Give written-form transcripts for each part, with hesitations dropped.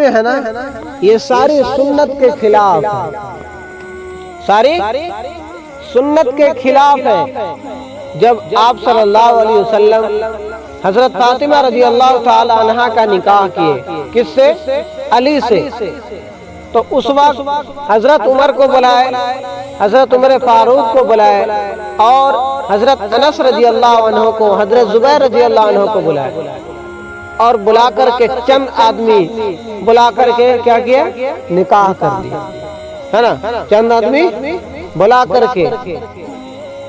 है ना, ये सारी सुन्नत के खिलाफ, सारी सुन्नत के खिलाफ है। जब आप सल्लल्लाहु अलैहि वसल्लम हजरत फातिमा रजी अल्लाह ताला अन्हा का निकाह किए, किससे? अली से। तो उस वक्त हजरत उमर को बुलाए, हजरत उमर फारूक को बुलाए और हजरत अनस रजी अल्लाह अन्हु को, हजरत जुबैर रजी अल्लाह अन्हु को बुलाए और बुला करके चंद आदमी बुला करके क्या किया? निकाह कर दिया, है ना। चंद आदमी बुला करके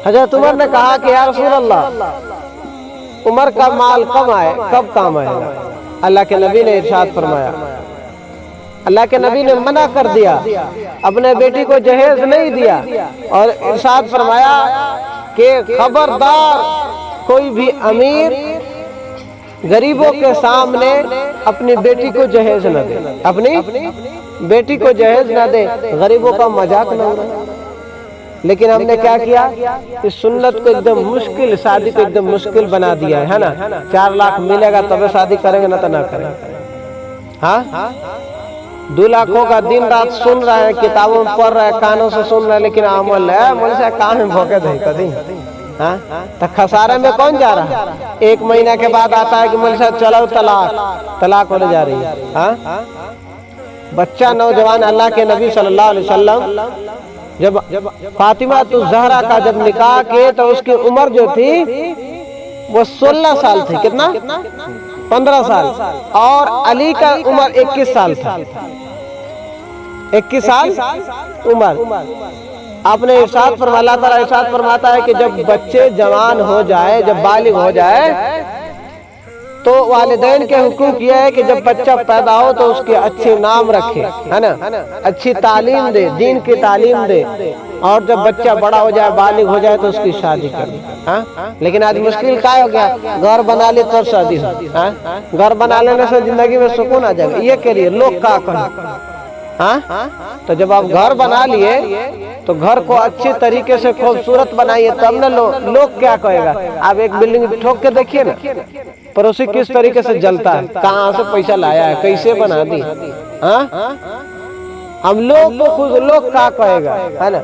हजरत उमर ने कहा कि या रसूल अल्लाह, उमर का माल कब आए, कब काम आएगा? अल्लाह के नबी ने इरशाद फरमाया, अल्लाह के नबी ने मना कर दिया, अपने बेटी को जहेज नहीं दिया और इरशाद फरमाया कि खबरदार कोई भी अमीर गरीबों के सामने अपनी बेटी को जहेज न दे, अपनी बेटी को जहेज न दे, गरीबों का मजाक न उड़ाए। लेकिन हमने क्या किया? इस सुन्नत को एकदम मुश्किल, शादी को एकदम मुश्किल बना दिया है ना। 4 लाख मिलेगा तब शादी करेंगे, ना तो ना करेंगे। हाँ, 2 लाखों का दिन रात सुन रहा है, किताबों में पढ़ रहा है, कानों से सुन रहा है, लेकिन अमल है मन से काम में भोगे दे कभी। हाँ, तो खसारे में कौन जा रहा है? 1 महीना के बाद आता है कि मन से चलो तलाक होने जा रही है। हाँ, बच्चा नौजवान अल्लाह के नबी सल्लल्लाहु अलैहि वसल्लम जब फातिमा तो ज़हरा का जब निकाह किए तो उसकी उम्र जो थी वो 16 साल थी। कितना? 15 साल। और अली का उम्र 21 साल था। 21 साल उम्र। आपने इरशाद फरमाया, अल्लाह ताला इरशाद फरमाता है कि जब बच्चे जवान हो जाए, जब बालिग हो जाए, तो वालिदैन के हुक्म किया है कि जब बच्चा पैदा हो तो उसके अच्छे नाम रखे, है ना, अच्छी तालीम दे, दीन की तालीम दे, और जब बच्चा बड़ा हो जाए, बालिग हो जाए, तो उसकी शादी कर दे। हाँ, लेकिन आज मुश्किल क्या हो गया? घर बना ली तो शादी हो। हाँ, घर बना लेने से जिंदगी में सुकून आ जाएगा, ये करिए लोग क्या करें। हाँ, तो जब आप घर बना लिए तो घर को अच्छे तरीके से खूबसूरत बनाइए, तब ना लोग क्या कहेगा। आप एक बिल्डिंग ठोक के देखिए ना, पड़ोसी किस तरीके से जलता है, कहाँ से पैसा लाया है, कैसे बना दी। हाँ, हम लोग को खुद लोग क्या कहेगा, है ना,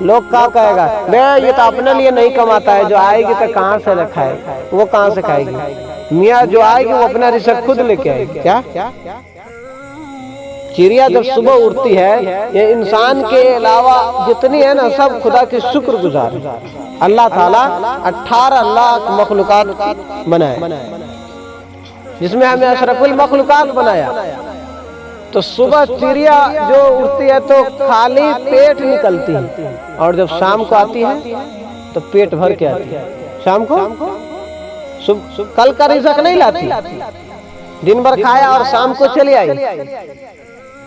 लोग क्या कहेगा? मैं ये तो अपने लिए नहीं कमाता है, जो आएगी तो कहाँ से न खाएगा, वो कहाँ से खाएगी? मियाँ जो आएगी वो अपना रिस्क खुद लेके आएगी। क्या? चिड़िया जब सुबह उठती है, ये इंसान के अलावा जितनी है ना, सब खुदा के शुक्रगुजार है। अल्लाह ताला 18 लाख मखलूकात बनाए, जिसमें हमें अशरफुल मखलूकात बनाया। तो सुबह चिड़िया जो उठती है तो खाली पेट निकलती है, और जब शाम को आती है तो पेट भर के आती है। शाम को कल का रिज़्क नहीं लाती, दिन भर खाया और शाम को चली आई।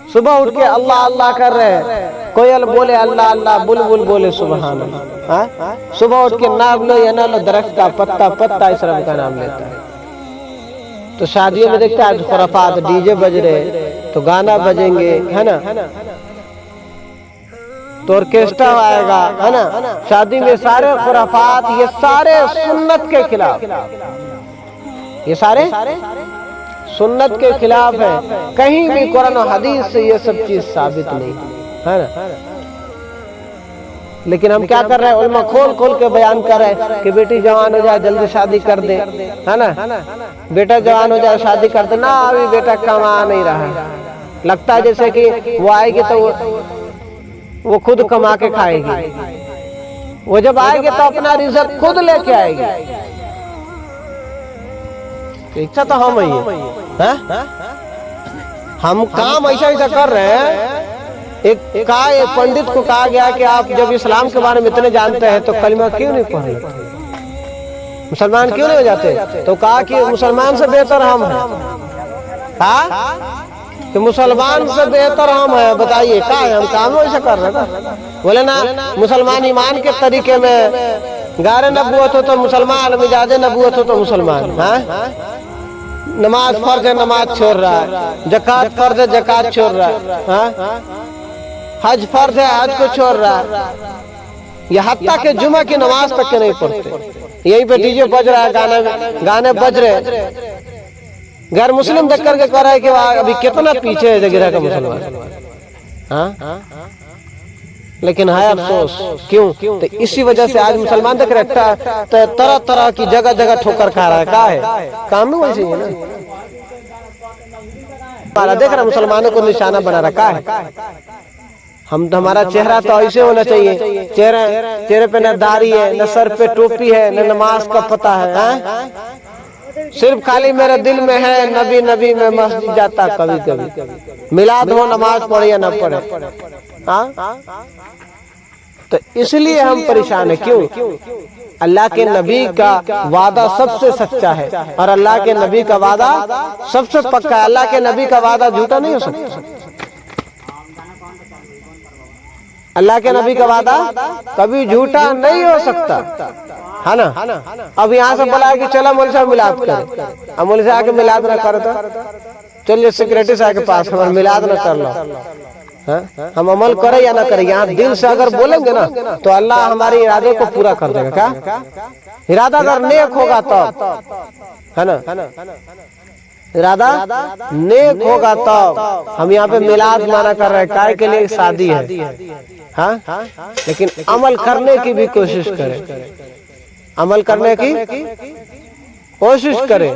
सुबह उठ के अल्लाह अल्लाह कर रहे हैं, कोयल बोले अल्लाह अल्लाह, बुलबुल बोले सुभान अल्लाह। सुबह उठ के नाम लो या ना लो, दरख्त का पत्ता पत्ता इस रब का नाम लेता है। तो शादियों में देखते हैं खुराफात, डीजे बज रहे तो गाना बजेंगे, है ना, तो ऑर्केस्ट्रा आएगा, है ना, शादी में सारे खुराफात, ये सारे सुन्नत के खिलाफ, ये सारे सुन्नत के खिलाफ है। कहीं भी कुरान और हदीस से ये सब चीज साबित नहीं है ना। लेकिन हम क्या कर रहे हैं? उल्मा खोल खोल के बयान कर रहे हैं कि बेटी जवान हो जाए जल्दी शादी कर दे, है ना, बेटा जवान हो जाए शादी कर दे ना। अभी बेटा कमा नहीं रहा है, लगता है जैसे कि वो आएगी तो वो खुद कमा के खाएगी। वो जब आएगी तो अपना रिज़्क खुद लेके आएगी। इच्छा तो हम ही है, हम काम ऐसा ऐसा कर रहे हैं। एक पंडित को कहा गया कि आप जब इस्लाम के बारे में इतने जानते हैं तो कलमा क्यों नहीं पढ़ लेते, मुसलमान क्यों नहीं हो जाते? तो कहा कि मुसलमान से बेहतर हम हैं। कहा कि मुसलमान से बेहतर हम हैं, बताइए क्या है? हम काम ऐसा कर रहे हैं। बोले ना, मुसलमान ईमान के तरीके में गारे नबूवत हो तो मुसलमान, मिजाजे नबूवत हो तो मुसलमान। हाँ, नमाज फर्ज है, नमाज छोड़ रहा है, ज़कात फर्ज है, ज़कात छोड़ रहा है, हाँ, हज फर्ज है, हज को छोड़ रहा है, यहाँ हत्ता के जुमा की नमाज तक के नहीं पढ़ते। यहीं पे डीजे बज रहा है, गाने बज रहे, गैर मुस्लिम देख करके कह रहा है कि अभी कितना पीछे है जगह का मुसलमान। हाँ, लेकिन है अफसोस क्यों? तो इसी वजह से आज मुसलमान देख रहे तरह तरह की जगह जगह ठोकर खा रहा है। क्या है काम में वैसे ही है ना, देख रहा मुसलमानों को निशाना बना रखा है। हमारा चेहरा तो ऐसे होना चाहिए, चेहरे पे न दाढ़ी है, न सर पे टोपी है, न नमाज का पता है, सिर्फ खाली मेरे दिल में है नबी नबी में मस्जिद जाता कभी कभी, मिलाद हो नमाज पढ़े या न पढ़े। हाँ, तो इसलिए हम परेशान है। क्यों? अल्लाह के नबी का वादा सबसे सच्चा है और अल्लाह के नबी का वादा सबसे पक्का है। अल्लाह के नबी का वादा झूठा नहीं हो सकता। अल्लाह के नबी का वादा कभी झूठा नहीं हो सकता, है ना। अब यहाँ से बोला है कि चलो मौलवी साहब मिलाद करें, अब मौलवी साहब आके मिलाद ना करे तो चलिए सेक्रेटरी साहब के पास हमारा मिलाद ना कर लो। हम अमल करें या ना करें, यहाँ दिल से अगर बोलेंगे ना तो अल्लाह हमारे इरादे को पूरा कर देगा। क्या इरादा अगर नेक होगा तो, है ना, इरादा नेक होगा तो हम यहाँ पे मिलाद माना कर रहे हैं, काय के लिए शादी है। हाँ, लेकिन अमल करने की भी कोशिश करें, अमल करने की कोशिश करें,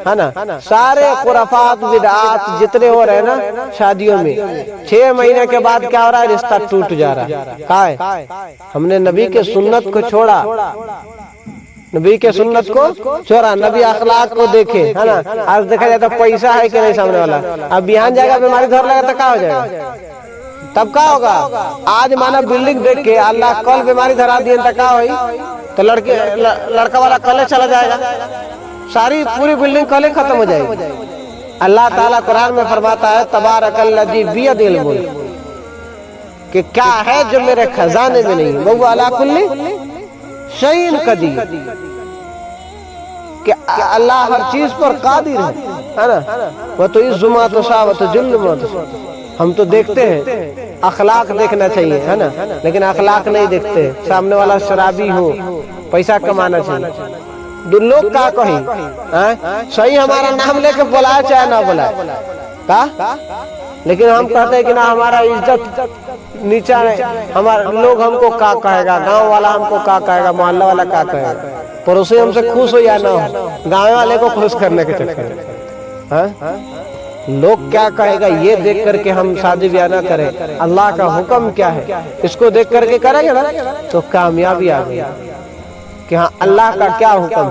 है ना। सारे खुराफात बिदआत जितने हो रहे हैं ना शादियों में, 6 महीने के बाद क्या हो रहा है, रिश्ता टूट जा रहा है। क्या है? हमने नबी के सुन्नत को छोड़ा, नबी के सुन्नत को छोड़ा, नबी अखलाक को देखे, है ना। आज देखा जाता पैसा है कि नहीं सामने वाला, अब बिहान जाएगा बीमारी धर लगा तो क्या हो जाएगा, तब क्या होगा। आज माना बिल्डिंग देख के अल्लाह कल बीमारी धरा दिए तो क्या हुई, तो लड़का वाला कल चला जाएगा, सारी पूरी बिल्डिंग कल खत्म हो जाएगी। अल्लाह ताला कुरान में फरमाता है तबारकल्लज़ी बियदिल मुल्क, कि क्या है जो मेरे खजाने में नहीं, वहुव अला कुल्ली शैइन कदीर, कि अल्लाह हर चीज पर कादिर है ना। वो तो इज़्ज़ुमा तशा व तुज़िल्लु, हम तो देखते हैं, अखलाक देखना चाहिए, है ना, लेकिन अखलाक नहीं देखते। सामने वाला शराबी हो, पैसा कमाना चाहिए, लोग का कही सही हमारा नाम लेके बुलाए चाहे ना बुलाए का, लेकिन हम कहते हैं कि ना हमारा इज्जत नीचा है, हमारा लोग हमको का कहेगा, गांव वाला हमको का कहेगा, मोहल्ला वाला का कहेगा, पड़ोसी हमसे खुश हो या ना हो, गाँव वाले को खुश करने के चक्कर में लोग क्या कहेगा ये देख करके हम शादी ब्याह ना करें। अल्लाह का हुक्म क्या है इसको देख करके करेंगे ना तो कामयाबी आ गई कि हाँ अल्लाह का क्या हुक्म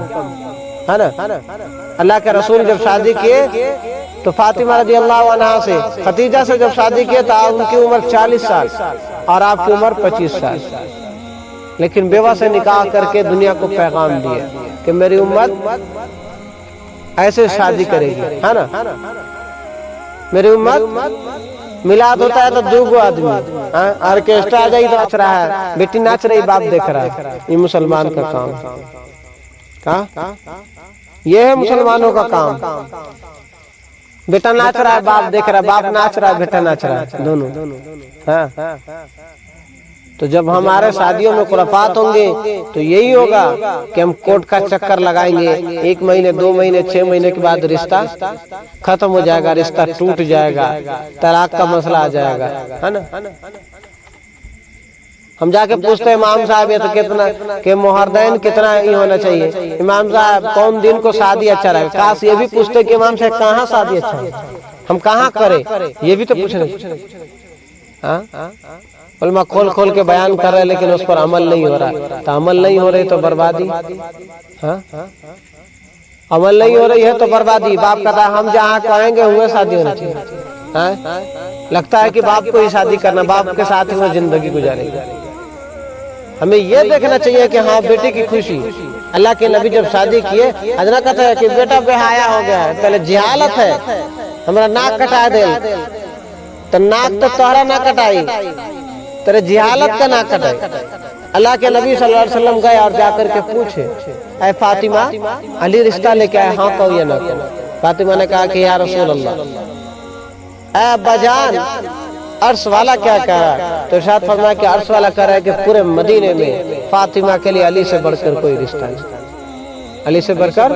है ना। अल्लाह के रसूल जब शादी किए तो फातिमा रज़ियल्लाहु अन्हा से, खतीजा से जब शादी किए तो उनकी उम्र 40 साल और आपकी उम्र 25 साल, लेकिन बेवा से निकाह करके दुनिया को पैगाम दिए कि मेरी उम्मत ऐसे शादी करेगी, है ना। मेरी उम्मत मिलाद होता है तो 2 आदमी, ऑर्केस्ट्रा आ जाए तो नाच रहा है, बेटी नाच रही बाप देख रहा है, ये मुसलमान का काम का, ये है मुसलमानों का काम। बेटा नाच रहा है बाप देख रहा है, बाप नाच रहा है बेटा नाच रहा है, दोनों। हाँ, तो जब हमारे शादियों में खुराफात होंगे तो यही होगा कि हम कोर्ट का चक्कर लगाएंगे, 1 महीने 2 महीने 6 महीने के बाद रिश्ता खत्म हो जाएगा, रिश्ता टूट जाएगा, तलाक का मसला आ जाएगा, है ना। हम जाके पूछते हैं इमाम साहब ये तो कितना के मुहर्रम कितना ही होना चाहिए, इमाम साहब कौन दिन को शादी अच्छा रहेगा, काश ये भी पूछते कि इमाम साहब कहाँ शादी अच्छा है, हम कहाँ करें, ये भी तो पूछना। उलमा खोल खोल के बयान कर रहे हैं लेकिन उस पर अमल नहीं हो रहा, तो अमल नहीं हो रही तो बर्बादी। हाँ, अमल नहीं हो रही है तो बर्बादी। बाप कहता है हम जहाँ कहेंगे हुए शादी होनी चाहिए, लगता है कि बाप को ही शादी करना, बाप के साथ ही वो जिंदगी गुजारेगी। हमें ये देखना चाहिए कि हाँ बेटे की खुशी। अल्लाह के नबी जब शादी किए अजना कहता है कि बेटा बेहाया हो गया है, पहले जिहालत है, हमारा नाक कटा दे, तो नाक तो तोहरा ना कटाई, तेरे जिहालत का ना कटाई। अल्लाह के नबी सल्लल्लाहु अलैहि वसल्लम गए और जाकर के पूछे ऐ फातिमा अली रिश्ता लेके आए, हाँ कहो या ना कहो। फातिमा ने कहा कि या रसूल अल्लाह ऐ बजान अर्श वाला क्या कह रहा है, तो इरशाद फरमाया कि अर्श वाला कह रहा है कि पूरे मदीने में फातिमा के लिए अली से बढ़कर कोई रिश्ता नहीं, अली से बढ़कर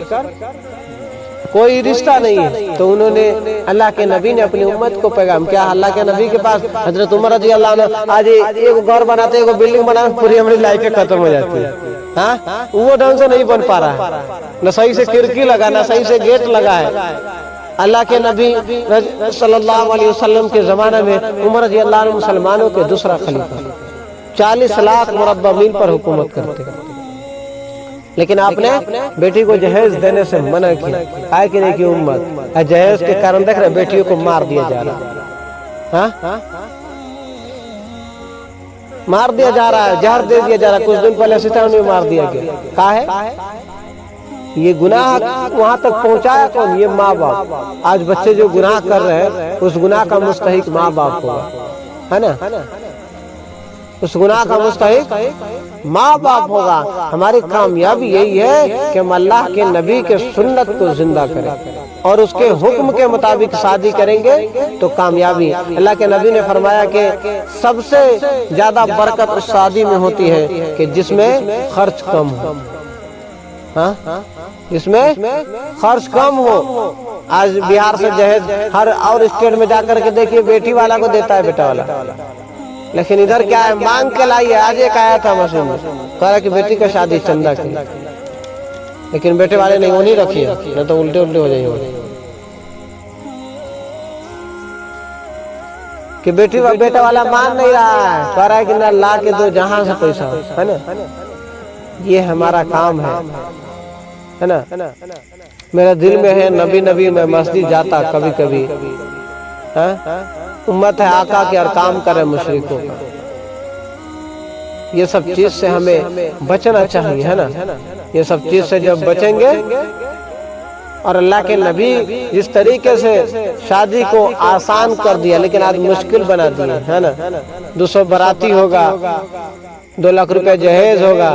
कोई रिश्ता नहीं है। तो उन्होंने अल्लाह के नबी ने अपनी उम्मत को पैगाम क्या, अल्लाह के नबी के पास हजरत उमर रजी अल्लाह अन्हु आज एक घर बनाते, एक बिल्डिंग बनाते, पूरी हमारी लाइफ खत्म हो जाती है। हाँ, वो ढंग से नहीं बन पा रहा है, न सही से खिड़की लगा, न सही से गेट लगा है। अल्लाह के नबी सल्लल्लाहु अलैहि वसल्लम के जमाने में उमर रजी अल्लाह अन्हु मुसलमानों के दूसरा खलीफा, 40 लाख मुरब्बा मील पर हुकूमत करते, लेकिन आपने बेटी को जहेज देने से मना किया। आए कि नहीं की उम्मत जहेज के कारण देख रहे बेटियों को मार दिया जा रहा है, मार दिया जा रहा है, जहर दे दिया जा रहा है। कुछ दिन पहले सीता में मार दिया गया। कहा है ये गुनाह वहां तक पहुंचाया कौन? ये माँ बाप। आज बच्चे जो गुनाह कर रहे हैं उस गुनाह का मुस्तहिक माँ बाप होगा, है ना, उस गुनाह का मुस्तहिक माँ बाप होगा। हमारी कामयाबी यही है कि हम अल्लाह के नबी के सुन्नत को जिंदा करें और उसके हुक्म के मुताबिक शादी करेंगे तो कामयाबी। अल्लाह के नबी ने फरमाया कि सबसे ज्यादा बरकत उस शादी में होती है कि जिसमें खर्च कम हो। हाँ, इसमें खर्च कम हो। आज बिहार से जहेज हर और स्टेट में जाकर के देखिए, बेटी वाला को देता है बेटा वाला, लेकिन इधर क्या है, मांग के लाई है। आज एक आया था मशीन में, कह रहा कि बेटी का शादी चंदा की, लेकिन बेटे वाले नहीं, वो नहीं रखी है, नहीं तो उल्टे उल्टे हो जाएंगे कि बेटी बेटा वाला मान नहीं रहा है, कह रहा है कि ना ला के दो जहां से पैसा, है ना। ये हमारा काम है ना। मेरा दिल में है नबी नबी में मस्जिद जाता कभी कभी, उम्मत है आका के और काम करे मुशरिकों का। ये सब चीज से हमें बचना चाहिए, है ना। ये सब चीज से जब बचेंगे, और अल्लाह के नबी जिस तरीके से शादी को आसान कर दिया लेकिन आज मुश्किल बना दिया, है ना। 200 बाराती होगा, 2 लाख रुपए जहेज होगा।